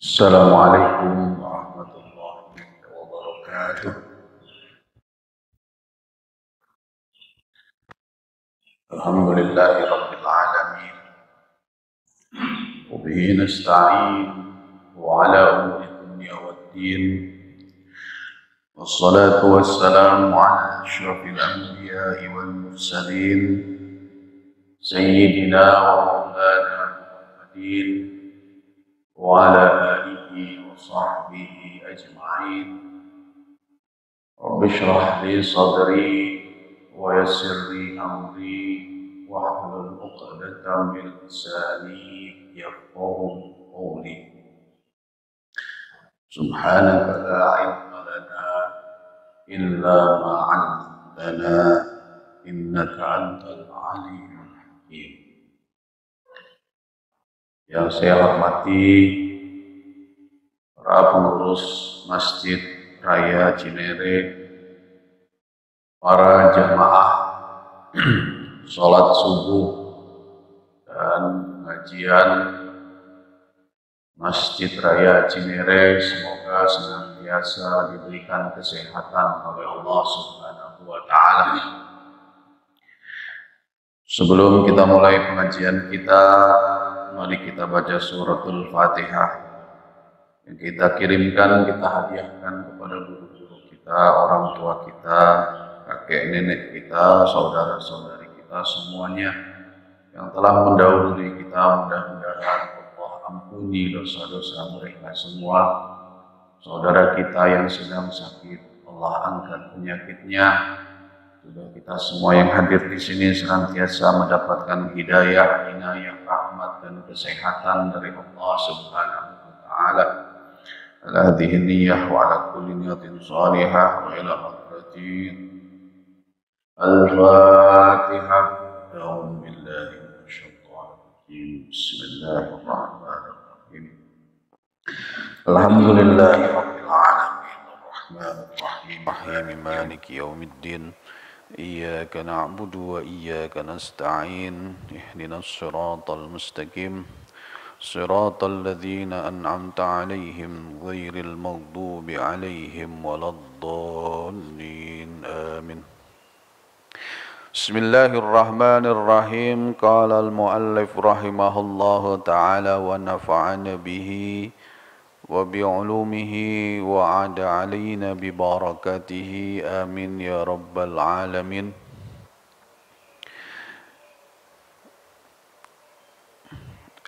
السلام عليكم ورحمة الله وبركاته. الحمد لله رب العالمين، وبه نستعين وعلى أمور الدنيا والدين، والصلاة والسلام على أشرف الأنبياء والمرسلين سيدنا ومولانا محمد وعلى آله وصحبه أجمعين. رب اشرح لي صدري ويسر لي أمري واحلل عقدة من لساني يفقهوا قولي. سبحانك لا علم لنا إلا ما علمتنا إنك أنت العليم الحكيم. Yang saya hormati para pengurus Masjid Raya Cinere, para jamaah sholat subuh dan pengajian Masjid Raya Cinere, semoga senantiasa diberikan kesehatan oleh Allah Subhanahu wa Ta'ala. Sebelum kita mulai pengajian kita, mari kita baca suratul Fatihah yang kita kirimkan, kita hadiahkan kepada guru-guru kita, orang tua kita, kakek nenek kita, saudara-saudari kita semuanya yang telah mendahului kita. Mudah-mudahan Allah ampuni dosa-dosa mereka semua. Saudara kita yang sedang sakit, Allah angkat penyakitnya. Juga kita semua yang hadir di sini senantiasa mendapatkan hidayah, inayah, rahmat dan kesehatan dari Allah Subhanahu wa Ta'ala. Ala hadhihi niyyah wa ala kulli niyatin salihah wa ila hadratin al-Fatihah. A'udzu billahi minasyaitonir rajim. Bismillahirrahmanirrahim. Alhamdulillahi rabbil alamin, arrahmanir rahim, maliki yaumiddin. إياك نعبد وإياك نستعين اهدنا الصراط المستقيم صراط الذين أنعمت عليهم غير المغضوب عليهم ولا الضالين آمين. بسم الله الرحمن الرحيم. قال المؤلف رحمه الله تعالى ونفعنا به وبعلومه وعاد علينا ببركاته آمين يا رب العالمين.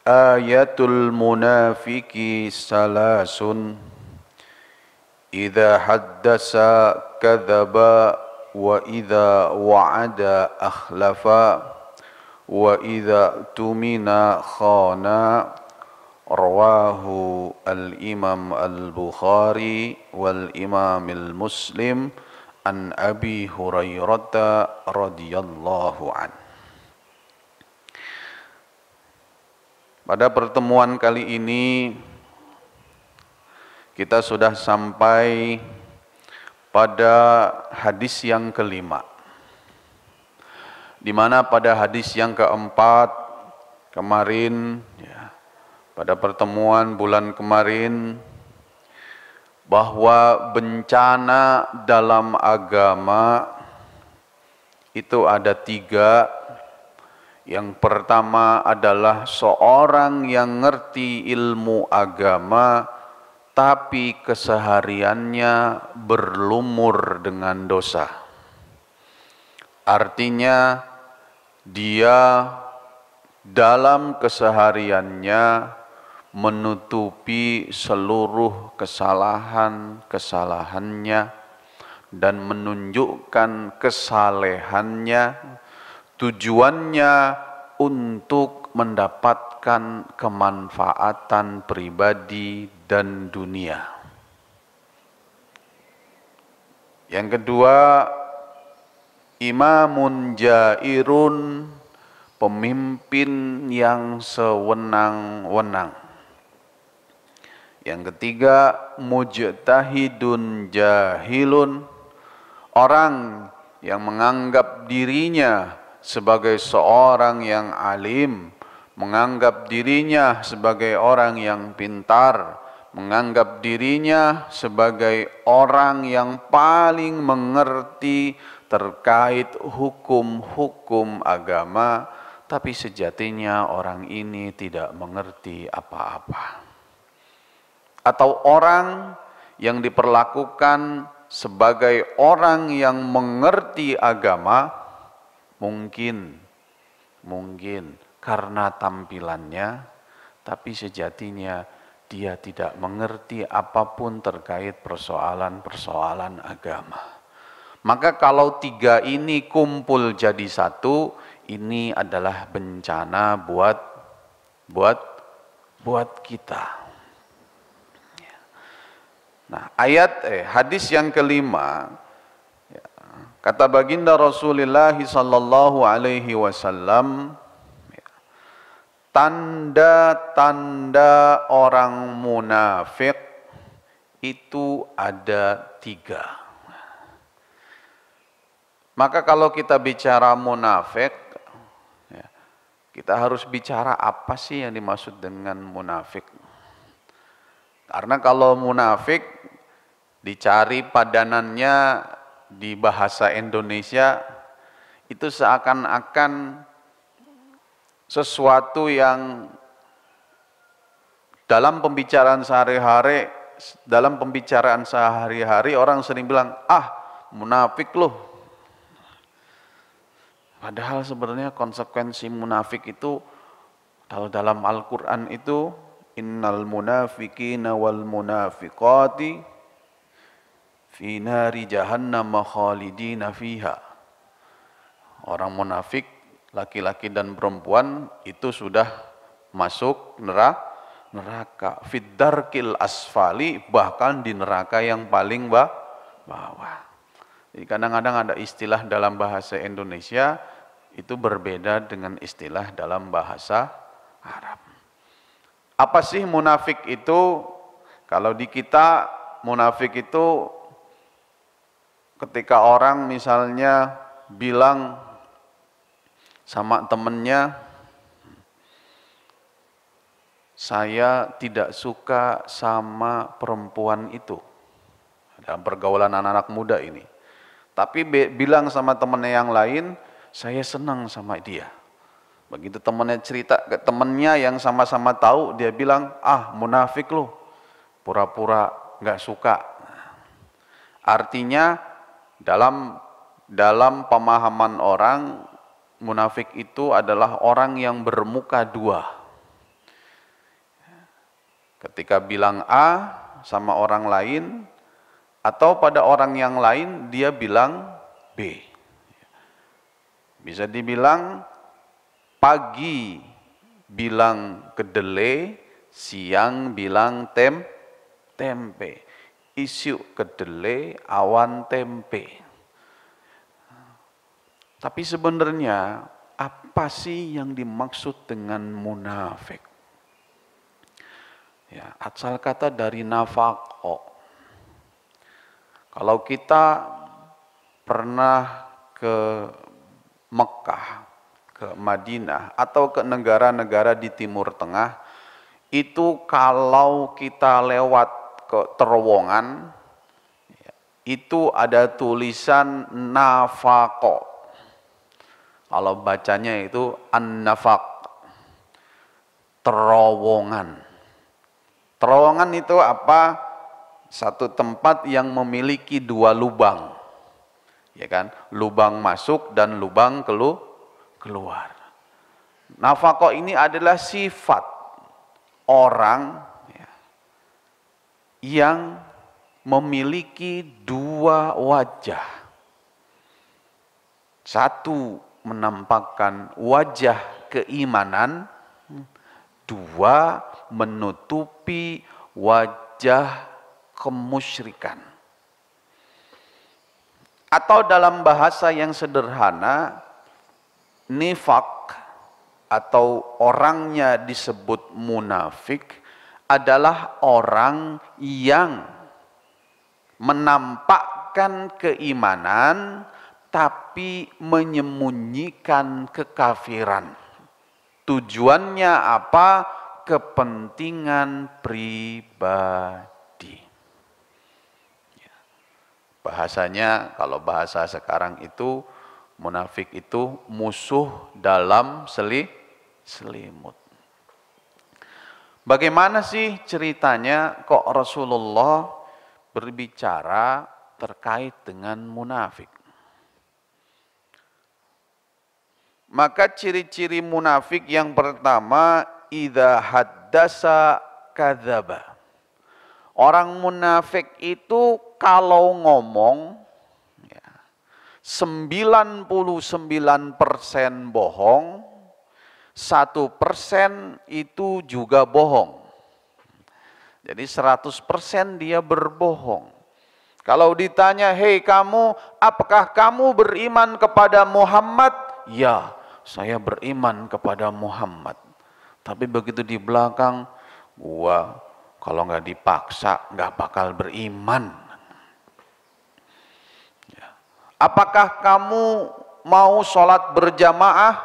Ayatul munafiki salasun, idza haddasa kadzaba wa idza wa'ada akhlafa wa idza tumina khana. Rawahu al-Imam al-Bukhari wal-Imam al-Muslim an Abi Hurairah radhiyallahu an. Pada pertemuan kali ini kita sudah sampai pada hadis yang kelima, di mana pada hadis yang keempat kemarin, pada pertemuan bulan kemarin, bahwa bencana dalam agama itu ada tiga. Yang pertama adalah seorang yang ngerti ilmu agama tapi kesehariannya berlumur dengan dosa. Artinya dia dalam kesehariannya menutupi seluruh kesalahan-kesalahannya dan menunjukkan kesalehannya, tujuannya untuk mendapatkan kemanfaatan pribadi dan dunia. Yang kedua, imamun jairun, pemimpin yang sewenang-wenang. Yang ketiga, mujtahidun jahilun, orang yang menganggap dirinya sebagai seorang yang alim, menganggap dirinya sebagai orang yang pintar, menganggap dirinya sebagai orang yang paling mengerti terkait hukum-hukum agama, tapi sejatinya orang ini tidak mengerti apa-apa. Atau orang yang diperlakukan sebagai orang yang mengerti agama, mungkin karena tampilannya, tapi sejatinya dia tidak mengerti apapun terkait persoalan-persoalan agama. Maka kalau tiga ini kumpul jadi satu, ini adalah bencana buat kita. Nah, hadis yang kelima, kata baginda Rasulullah sallallahu alaihi wasallam, tanda-tanda orang munafik itu ada 3. Maka kalau kita bicara munafik, kita harus bicara apa sih yang dimaksud dengan munafik. Karena kalau munafik dicari padanannya di bahasa Indonesia, itu seakan-akan sesuatu yang dalam pembicaraan sehari-hari orang sering bilang, munafik loh. Padahal sebenarnya konsekuensi munafik itu kalau dalam Al-Quran itu, innal munafiqina wal munafiqati fi nari jahannam khalidina fiha. Orang munafik, laki-laki dan perempuan itu sudah masuk neraka. Fid darkil asfali, bahkan di neraka yang paling bawah. Jadi kadang-kadang ada istilah dalam bahasa Indonesia itu berbeda dengan istilah dalam bahasa Arab. Apa sih munafik itu? Kalau di kita, munafik itu ketika orang misalnya bilang sama temennya, saya tidak suka sama perempuan itu. Dalam pergaulan anak-anak muda ini. Tapi bilang sama temennya yang lain, saya senang sama dia. Begitu temannya cerita ke temannya yang sama-sama tahu, dia bilang, munafik loh, pura-pura nggak suka. Artinya dalam pemahaman orang, munafik itu adalah orang yang bermuka dua. Ketika bilang A sama orang lain, atau pada orang yang lain dia bilang B. Bisa dibilang pagi bilang kedelai, siang bilang tempe. Isu kedelai, awan tempe. Tapi sebenarnya apa sih yang dimaksud dengan munafik? Ya, asal kata dari nafaqo. Kalau kita pernah ke Mekah, ke Madinah, atau ke negara-negara di Timur Tengah, itu kalau kita lewat ke terowongan, itu ada tulisan nafaqo. Kalau bacanya itu an-nafaq, terowongan. Terowongan itu apa? Satu tempat yang memiliki 2 lubang. Ya kan? Lubang masuk dan lubang keluar. Nafaqah ini adalah sifat orang yang memiliki 2 wajah. Satu, menampakkan wajah keimanan. 2, menutupi wajah kemusyrikan. Atau dalam bahasa yang sederhana, nifak atau orangnya disebut munafik adalah orang yang menampakkan keimanan tapi menyembunyikan kekafiran. Tujuannya apa? kepentingan pribadi. Bahasanya, kalau bahasa sekarang itu, munafik itu musuh dalam selimut. Bagaimana sih ceritanya kok Rasulullah berbicara terkait dengan munafik? Maka ciri-ciri munafik yang pertama, idza haddasa kadzaba. Orang munafik itu kalau ngomong 99% bohong, 1% itu juga bohong. Jadi 100% dia berbohong. Kalau ditanya, hei kamu, apakah kamu beriman kepada Muhammad? Ya, saya beriman kepada Muhammad. Tapi begitu di belakang, gua kalau nggak dipaksa nggak bakal beriman. Ya. Apakah kamu mau sholat berjamaah?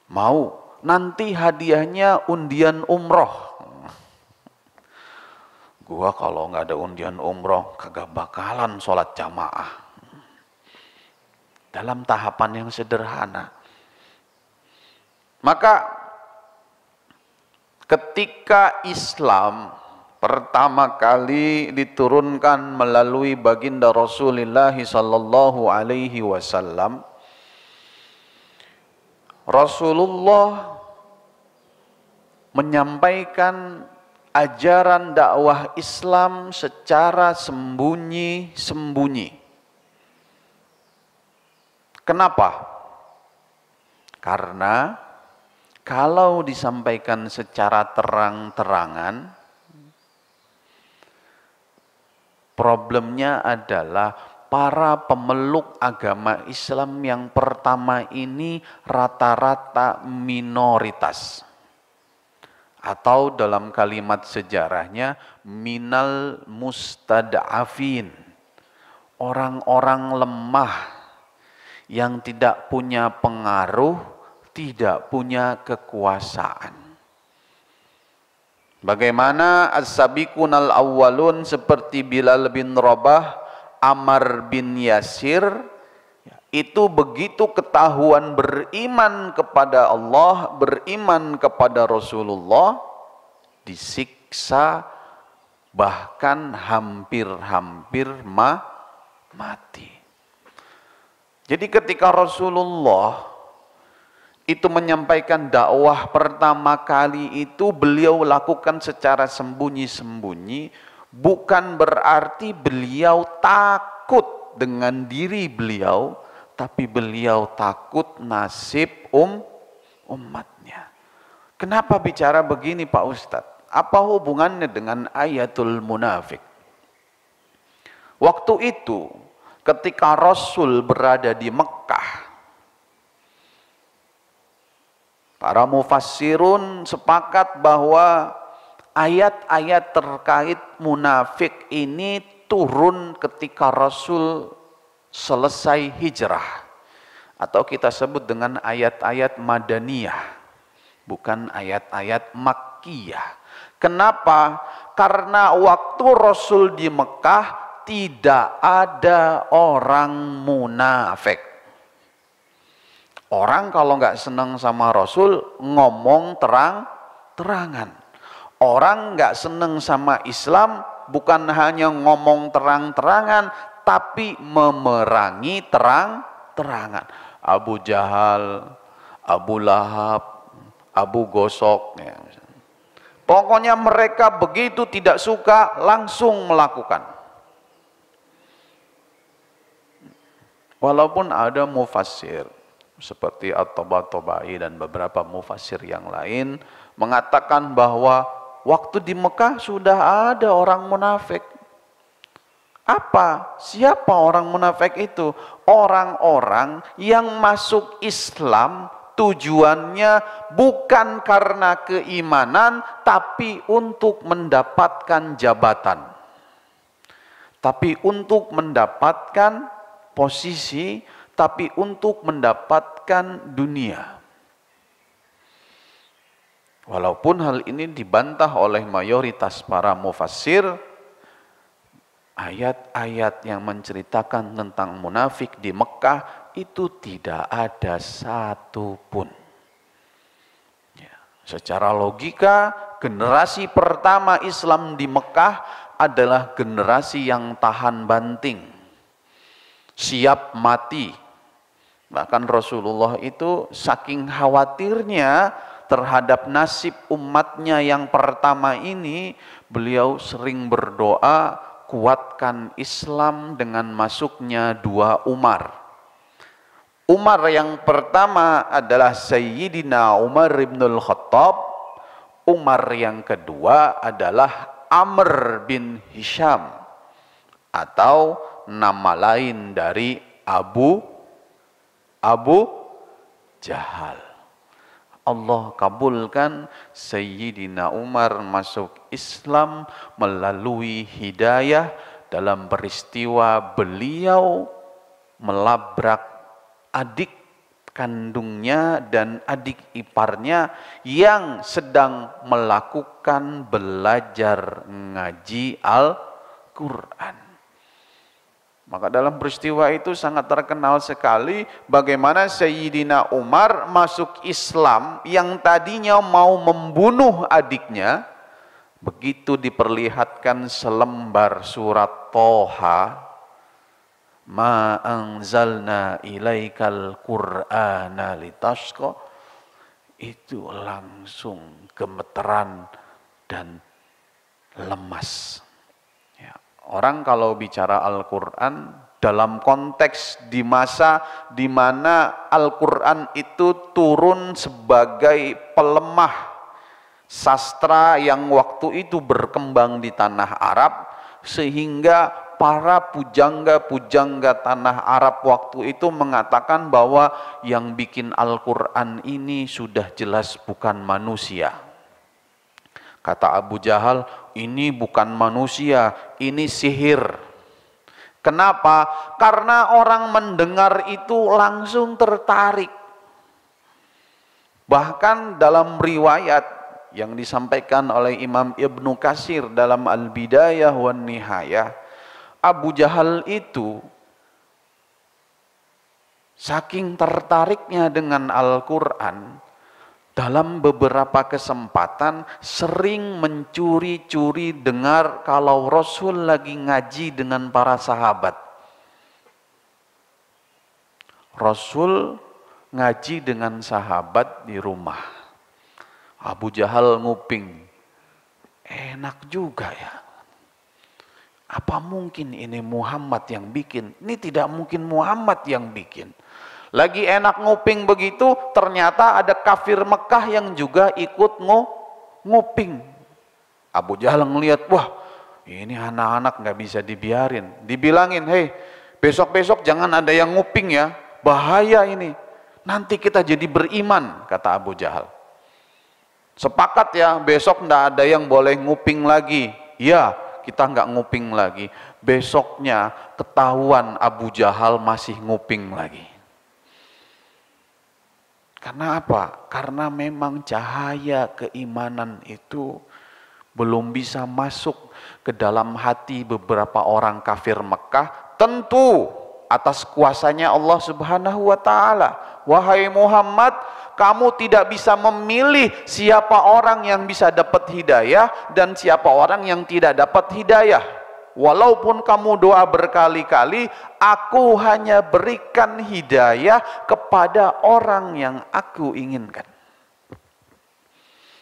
Mau. Nanti hadiahnya undian umroh. Gua kalau nggak ada undian umroh kagak bakalan sholat jamaah. Dalam tahapan yang sederhana. Maka ketika Islam pertama kali diturunkan melalui baginda Rasulullah sallallahu alaihi wasallam, Rasulullah menyampaikan ajaran dakwah Islam secara sembunyi-sembunyi. Kenapa? Karena kalau disampaikan secara terang-terangan, problemnya adalah para pemeluk agama Islam yang pertama ini rata-rata minoritas. Atau dalam kalimat sejarahnya, minal mustad'afin. Orang-orang lemah yang tidak punya pengaruh, tidak punya kekuasaan. Bagaimana as-sabiqun al-awwalun seperti Bilal bin Rabah, Ammar bin Yasir, itu begitu ketahuan beriman kepada Allah, beriman kepada Rasulullah, disiksa bahkan hampir-hampir mati. Jadi ketika Rasulullah itu menyampaikan dakwah pertama kali itu beliau lakukan secara sembunyi-sembunyi, bukan berarti beliau takut dengan diri beliau, tapi beliau takut nasib umatnya. Kenapa bicara begini Pak Ustadz? Apa hubungannya dengan ayatul munafik? Waktu itu ketika Rasul berada di Mekah, para mufassirun sepakat bahwa ayat-ayat terkait munafik ini turun ketika Rasul selesai hijrah. Atau kita sebut dengan ayat-ayat Madaniyah. Bukan ayat-ayat Makkiyah. Kenapa? Karena waktu Rasul di Mekah tidak ada orang munafik. Orang kalau nggak senang sama Rasul ngomong terang-terangan. Orang nggak senang sama Islam bukan hanya ngomong terang-terangan, tapi memerangi terang-terangan. Abu Jahal, Abu Lahab, Abu Gosok. Ya. Pokoknya mereka begitu tidak suka langsung melakukan. Walaupun ada mufassir seperti At-Tabatabai dan beberapa mufassir yang lain mengatakan bahwa waktu di Mekah sudah ada orang munafik. Apa? Siapa orang munafik itu? Orang-orang yang masuk Islam tujuannya bukan karena keimanan, tapi untuk mendapatkan jabatan. Tapi untuk mendapatkan posisi, tapi untuk mendapatkan dunia. Walaupun hal ini dibantah oleh mayoritas para mufassir, ayat-ayat yang menceritakan tentang munafik di Mekah itu tidak ada satu pun. Ya, secara logika, generasi pertama Islam di Mekah adalah generasi yang tahan banting, siap mati. Bahkan Rasulullah itu saking khawatirnya terhadap nasib umatnya yang pertama ini, beliau sering berdoa, kuatkan Islam dengan masuknya dua Umar. Umar yang pertama adalah Sayyidina Umar ibnul Khattab. Umar yang kedua adalah Amr bin Hisham, atau nama lain dari Abu Jahal. Allah kabulkan Sayyidina Umar masuk Islam melalui hidayah dalam peristiwa beliau melabrak adik kandungnya dan adik iparnya yang sedang melakukan belajar ngaji Al-Quran. Maka dalam peristiwa itu sangat terkenal sekali bagaimana Sayyidina Umar masuk Islam yang tadinya mau membunuh adiknya. Begitu diperlihatkan selembar surat Toha, ma anzalna ilaikal qur'ana litashqa, itu langsung gemeteran dan lemas. Orang kalau bicara Al-Quran dalam konteks di masa di mana Al-Quran itu turun sebagai pelemah sastra yang waktu itu berkembang di tanah Arab, sehingga para pujangga-pujangga tanah Arab waktu itu mengatakan bahwa yang bikin Al-Quran ini sudah jelas bukan manusia. Kata Abu Jahal, ini bukan manusia, ini sihir. Kenapa? Karena orang mendengar itu langsung tertarik. Bahkan dalam riwayat yang disampaikan oleh Imam Ibnu Katsir dalam Al-Bidayah wan Nihayah, Abu Jahal itu saking tertariknya dengan Al-Quran, dalam beberapa kesempatan sering mencuri-curi dengar kalau Rasul lagi ngaji dengan para sahabat. Rasul ngaji dengan sahabat di rumah. Abu Jahal nguping. Enak juga ya. Apa mungkin ini Muhammad yang bikin? Ini tidak mungkin Muhammad yang bikin. Lagi enak nguping begitu, ternyata ada kafir Mekah yang juga ikut nguping. Abu Jahal ngelihat, wah ini anak-anak nggak bisa dibiarin. Dibilangin, hei besok-besok jangan ada yang nguping ya, bahaya ini. Nanti kita jadi beriman, kata Abu Jahal. Sepakat ya, besok nggak ada yang boleh nguping lagi. Ya, kita nggak nguping lagi. Besoknya ketahuan Abu Jahal masih nguping lagi. Karena apa? Karena memang cahaya keimanan itu belum bisa masuk ke dalam hati beberapa orang kafir Mekah, tentu atas kuasanya Allah Subhanahu wa taala. Wahai Muhammad, kamu tidak bisa memilih siapa orang yang bisa dapat hidayah dan siapa orang yang tidak dapat hidayah. Walaupun kamu doa berkali-kali, aku hanya berikan hidayah kepada orang yang aku inginkan.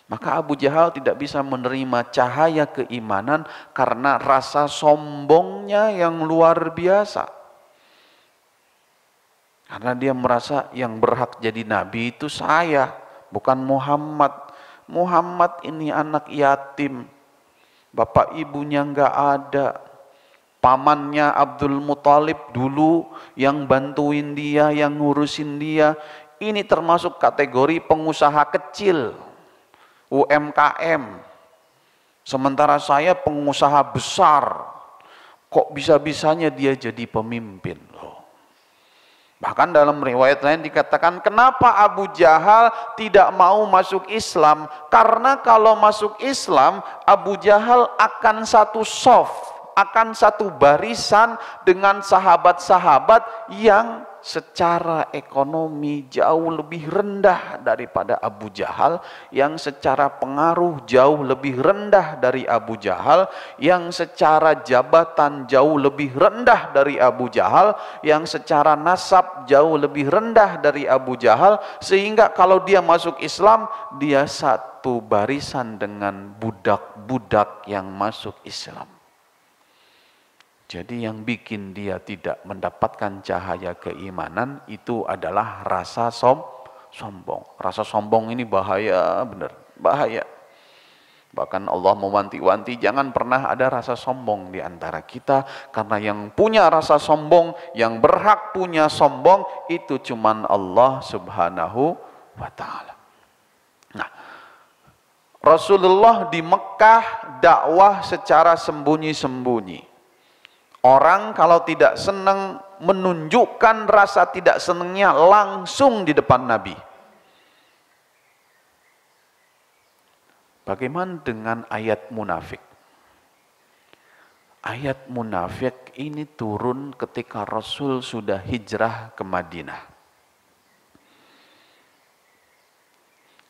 Maka Abu Jahal tidak bisa menerima cahaya keimanan karena rasa sombongnya yang luar biasa. Karena dia merasa yang berhak jadi nabi itu saya, bukan Muhammad. Muhammad ini anak yatim. Bapak ibunya nggak ada. Pamannya Abdul Muthalib dulu yang bantuin dia, yang ngurusin dia. Ini termasuk kategori pengusaha kecil, UMKM. Sementara saya pengusaha besar. Kok bisa-bisanya dia jadi pemimpin loh. Bahkan dalam riwayat lain dikatakan, kenapa Abu Jahal tidak mau masuk Islam? Karena kalau masuk Islam, Abu Jahal akan satu shaf, akan satu barisan dengan sahabat-sahabat yang secara ekonomi jauh lebih rendah daripada Abu Jahal, yang secara pengaruh jauh lebih rendah dari Abu Jahal, yang secara jabatan jauh lebih rendah dari Abu Jahal, yang secara nasab jauh lebih rendah dari Abu Jahal, sehingga kalau dia masuk Islam, dia satu barisan dengan budak-budak yang masuk Islam. Jadi yang bikin dia tidak mendapatkan cahaya keimanan itu adalah rasa sombong. Rasa sombong ini bahaya, benar, bahaya. Bahkan Allah mewanti-wanti jangan pernah ada rasa sombong di antara kita, karena yang punya rasa sombong, yang berhak punya sombong itu cuman Allah Subhanahu wa taala. Nah, Rasulullah di Mekah dakwah secara sembunyi-sembunyi. Orang kalau tidak senang menunjukkan rasa tidak senangnya langsung di depan Nabi. Bagaimana dengan ayat munafik? Ayat munafik ini turun ketika Rasul sudah hijrah ke Madinah.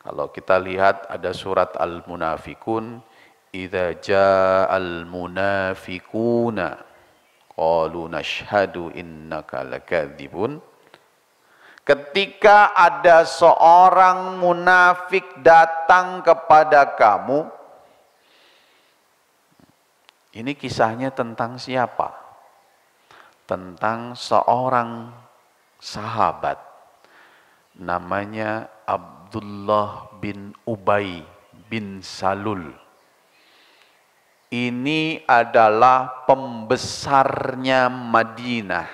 Kalau kita lihat ada surat Al-Munafikun, idza ja'al munafiquna qalu nashhadu innaka lakadzibun. Ketika ada seorang munafik datang kepada kamu, ini kisahnya tentang siapa? Tentang seorang sahabat namanya Abdullah bin Ubay bin Salul. Ini adalah pembesarnya Madinah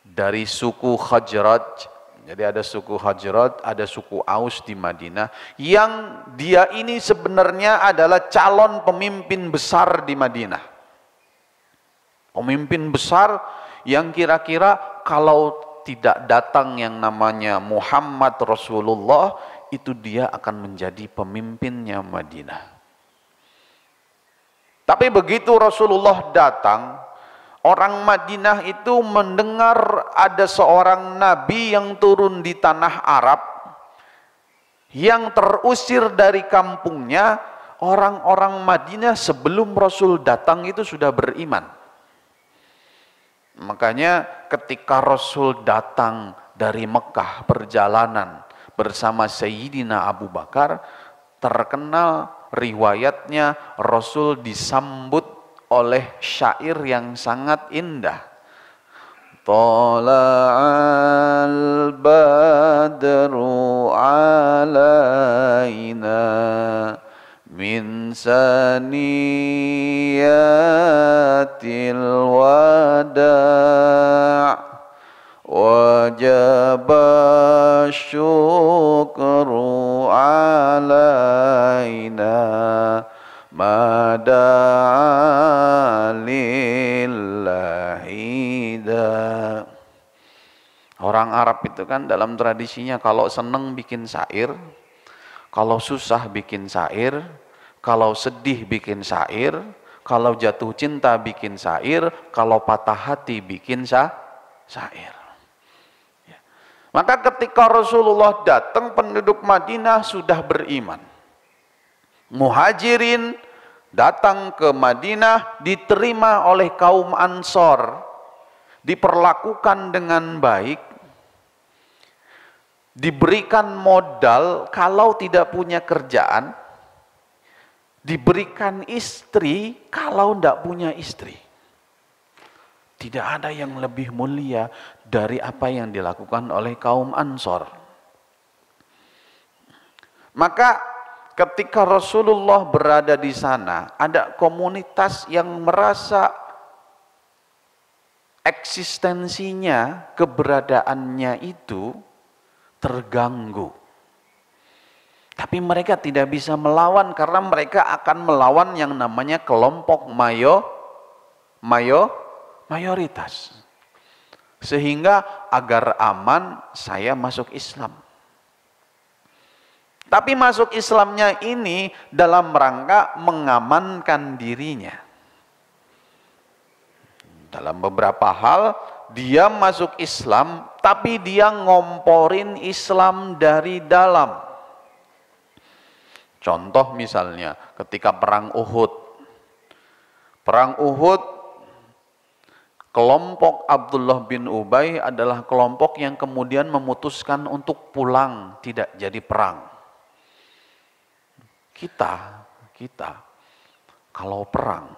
dari suku Khazraj. Jadi ada suku Khazraj, ada suku Aus di Madinah, yang dia ini sebenarnya adalah calon pemimpin besar di Madinah. Pemimpin besar yang kira-kira kalau tidak datang yang namanya Muhammad Rasulullah, itu dia akan menjadi pemimpinnya Madinah. Tapi begitu Rasulullah datang, orang Madinah itu mendengar ada seorang nabi yang turun di tanah Arab, yang terusir dari kampungnya. Orang-orang Madinah sebelum Rasul datang itu sudah beriman. Makanya ketika Rasul datang dari Mekah perjalanan bersama Sayyidina Abu Bakar, terkenal riwayatnya Rasul disambut oleh syair yang sangat indah. Tala'al badru alaina min saniyatil wada' wajaba syukru alaina mada'alillahida. Orang Arab itu kan dalam tradisinya kalau seneng bikin syair, kalau susah bikin syair, kalau sedih bikin syair, kalau jatuh cinta bikin syair, kalau patah hati bikin syair. Maka ketika Rasulullah datang, penduduk Madinah sudah beriman. Muhajirin datang ke Madinah, diterima oleh kaum Ansor, diperlakukan dengan baik, diberikan modal kalau tidak punya kerjaan, diberikan istri kalau tidak punya istri. Tidak ada yang lebih mulia dari apa yang dilakukan oleh kaum Ansor. Maka ketika Rasulullah berada di sana, ada komunitas yang merasa eksistensinya, keberadaannya itu terganggu. Tapi mereka tidak bisa melawan karena mereka akan melawan yang namanya kelompok mayoritas. sehingga agar aman saya masuk Islam. Tapi masuk Islamnya ini dalam rangka mengamankan dirinya. Dalam beberapa hal dia masuk Islam, tapi dia ngomporin Islam dari dalam. Contoh misalnya ketika perang Uhud. Perang Uhud, kelompok Abdullah bin Ubay adalah kelompok yang kemudian memutuskan untuk pulang, tidak jadi perang. Kita kalau perang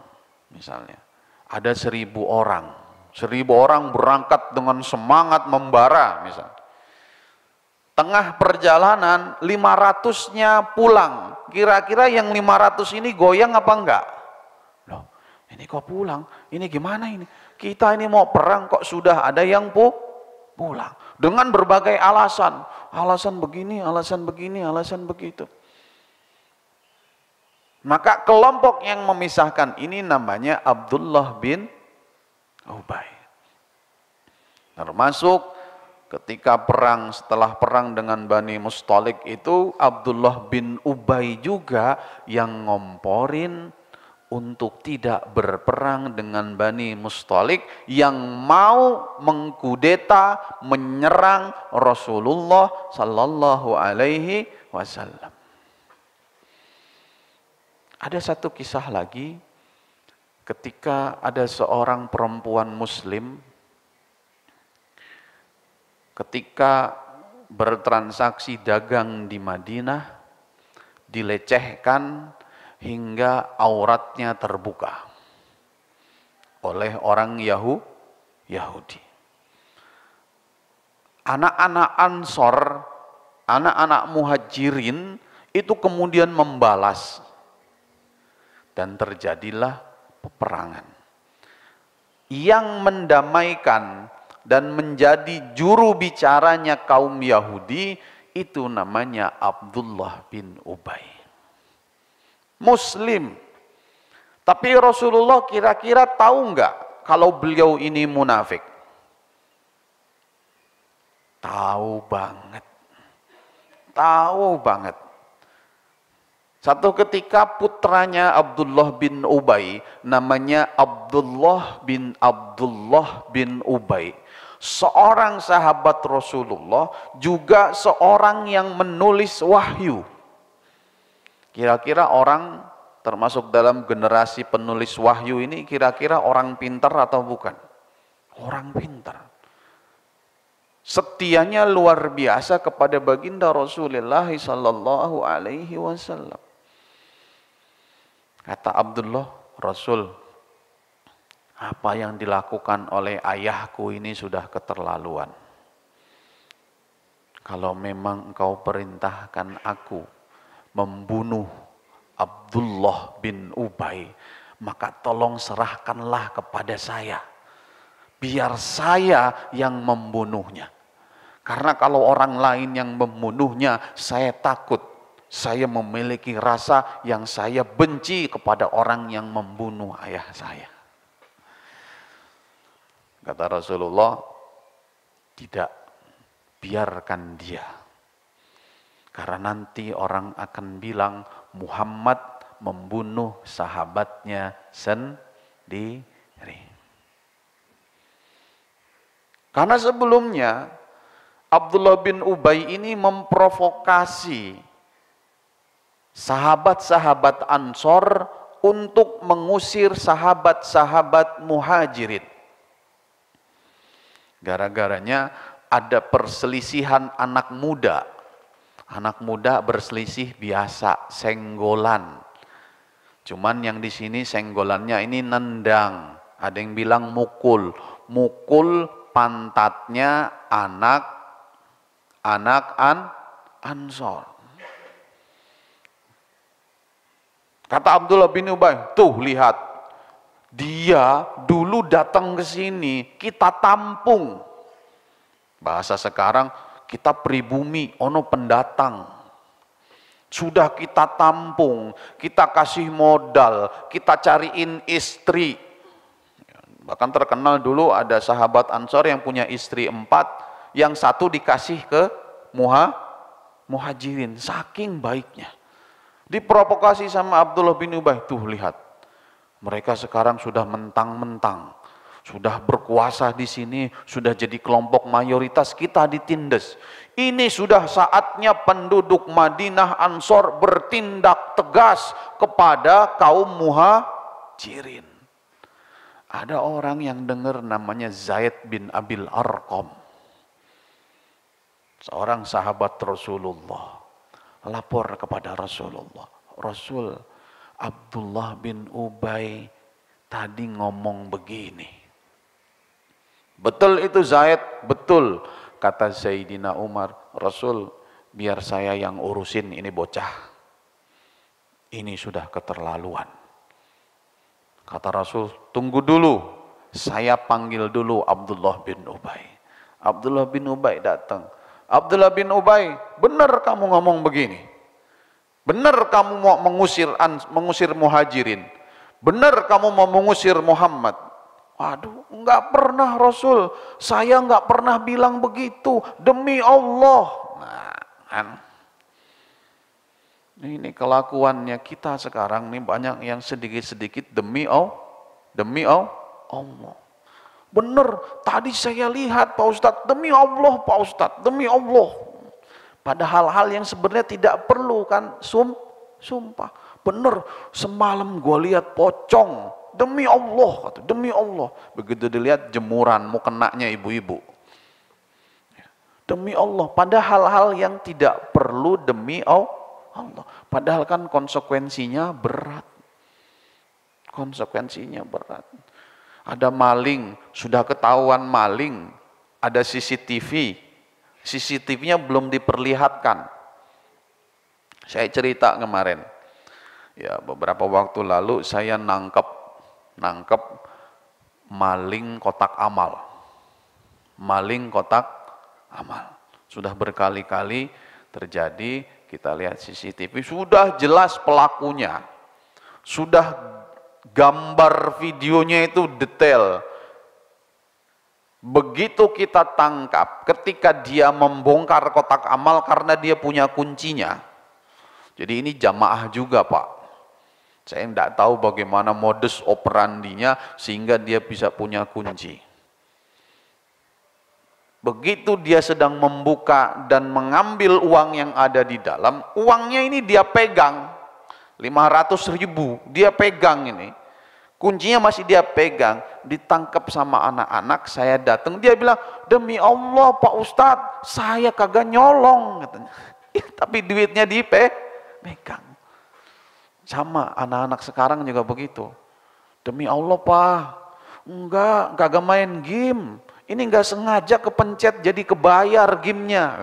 misalnya ada 1.000 orang, 1.000 orang berangkat dengan semangat membara misalnya. Tengah perjalanan 500-nya pulang. Kira-kira yang 500 ini goyang apa enggak? Loh, ini kok pulang? Ini gimana ini? Kita ini mau perang kok sudah ada yang pulang. Dengan berbagai alasan. Alasan begini, alasan begini, alasan begitu. Maka kelompok yang memisahkan ini namanya Abdullah bin Ubay. Termasuk ketika perang, setelah perang dengan Bani Mustalik itu, Abdullah bin Ubay juga yang ngomporin untuk tidak berperang dengan Bani Mustalik yang mau mengkudeta, menyerang Rasulullah Sallallahu Alaihi Wasallam. Ada satu kisah lagi, ketika ada seorang perempuan Muslim, ketika bertransaksi dagang di Madinah, dilecehkan hingga auratnya terbuka oleh orang Yahudi. Anak-anak Ansor, anak-anak Muhajirin itu kemudian membalas. Dan terjadilah peperangan. Yang mendamaikan dan menjadi juru bicaranya kaum Yahudi itu namanya Abdullah bin Ubay. Muslim. Tapi Rasulullah kira-kira tahu enggak kalau beliau ini munafik? Tahu banget. Tahu banget. Satu ketika putranya Abdullah bin Ubay, namanya Abdullah bin Ubay, seorang sahabat Rasulullah, juga seorang yang menulis wahyu. Kira-kira orang termasuk dalam generasi penulis wahyu ini, kira-kira orang pintar atau bukan? Orang pintar. Setianya luar biasa kepada baginda Rasulullah sallallahu alaihi wasallam. Kata Abdullah, Rasul, apa yang dilakukan oleh ayahku ini sudah keterlaluan. Kalau memang engkau perintahkan aku membunuh Abdullah bin Ubay, maka tolong serahkanlah kepada saya. Biar saya yang membunuhnya. Karena kalau orang lain yang membunuhnya, saya takut. Saya memiliki rasa yang saya benci kepada orang yang membunuh ayah saya. Kata Rasulullah, tidak, biarkan dia. Karena nanti orang akan bilang Muhammad membunuh sahabatnya sendiri. Karena sebelumnya Abdullah bin Ubay ini memprovokasi sahabat-sahabat Ansor untuk mengusir sahabat-sahabat Muhajirin. Gara-garanya ada perselisihan anak muda. Anak muda berselisih biasa, senggolan. Cuman yang di sini senggolannya ini nendang. Ada yang bilang mukul. Mukul pantatnya anak Ansor. Kata Abdullah bin Ubay, tuh lihat, dia dulu datang ke sini, kita tampung. Bahasa sekarang, kita pribumi, ono pendatang. Sudah kita tampung, kita kasih modal, kita cariin istri. Bahkan terkenal dulu ada sahabat Ansor yang punya istri 4, yang satu dikasih ke Muhajirin, saking baiknya. Diprovokasi sama Abdullah bin Ubay, tuh lihat, mereka sekarang sudah mentang-mentang, sudah berkuasa di sini, sudah jadi kelompok mayoritas, kita ditindas. Ini sudah saatnya penduduk Madinah Ansor bertindak tegas kepada kaum Muhajirin. Ada orang yang dengar namanya Zaid bin Abil Arqam, seorang sahabat Rasulullah, lapor kepada Rasulullah, Rasul, Abdullah bin Ubay tadi ngomong begini. Betul itu Zaid? Betul, kata Sayyidina Umar. Rasul, biar saya yang urusin ini bocah, ini sudah keterlaluan. Kata Rasul, tunggu dulu, saya panggil dulu Abdullah bin Ubay. Abdullah bin Ubay datang. Abdullah bin Ubay, benar kamu ngomong begini? Benar kamu mau mengusir Muhajirin? Benar kamu mau mengusir Muhammad? Waduh, enggak pernah Rasul, saya enggak pernah bilang begitu, demi Allah. Nah, kan? Ini kelakuannya kita sekarang nih, banyak yang sedikit-sedikit demi Allah. Benar, tadi saya lihat Pak Ustadz, demi Allah Pak Ustadz, demi Allah. Padahal hal yang sebenarnya tidak perlu kan, sumpah. Benar, semalam gue lihat pocong, demi Allah, demi Allah. Begitu dilihat jemuran, mau kenanya ibu-ibu. Demi Allah, padahal hal yang tidak perlu demi Allah. Padahal kan konsekuensinya berat. Konsekuensinya berat. Ada maling, sudah ketahuan maling, ada CCTV. CCTV-nya belum diperlihatkan. Saya cerita kemarin. Ya, beberapa waktu lalu saya nangkep maling kotak amal. Maling kotak amal. Sudah berkali-kali terjadi. Kita lihat CCTV, sudah jelas pelakunya, sudah gambar videonya itu detail. Begitu kita tangkap, ketika dia membongkar kotak amal karena dia punya kuncinya. Jadi ini jamaah juga Pak. Saya tidak tahu bagaimana modus operandinya sehingga dia bisa punya kunci. Begitu dia sedang membuka dan mengambil uang yang ada di dalam, uangnya ini dia pegang, 500.000, dia pegang ini. Kuncinya masih dia pegang, ditangkap sama anak-anak, saya datang, dia bilang, demi Allah Pak Ustadz, saya kagak nyolong, katanya. Tapi duitnya dipegang. Sama anak-anak sekarang juga begitu. Demi Allah Pak, kagak main game. Ini nggak sengaja kepencet jadi kebayar gamenya.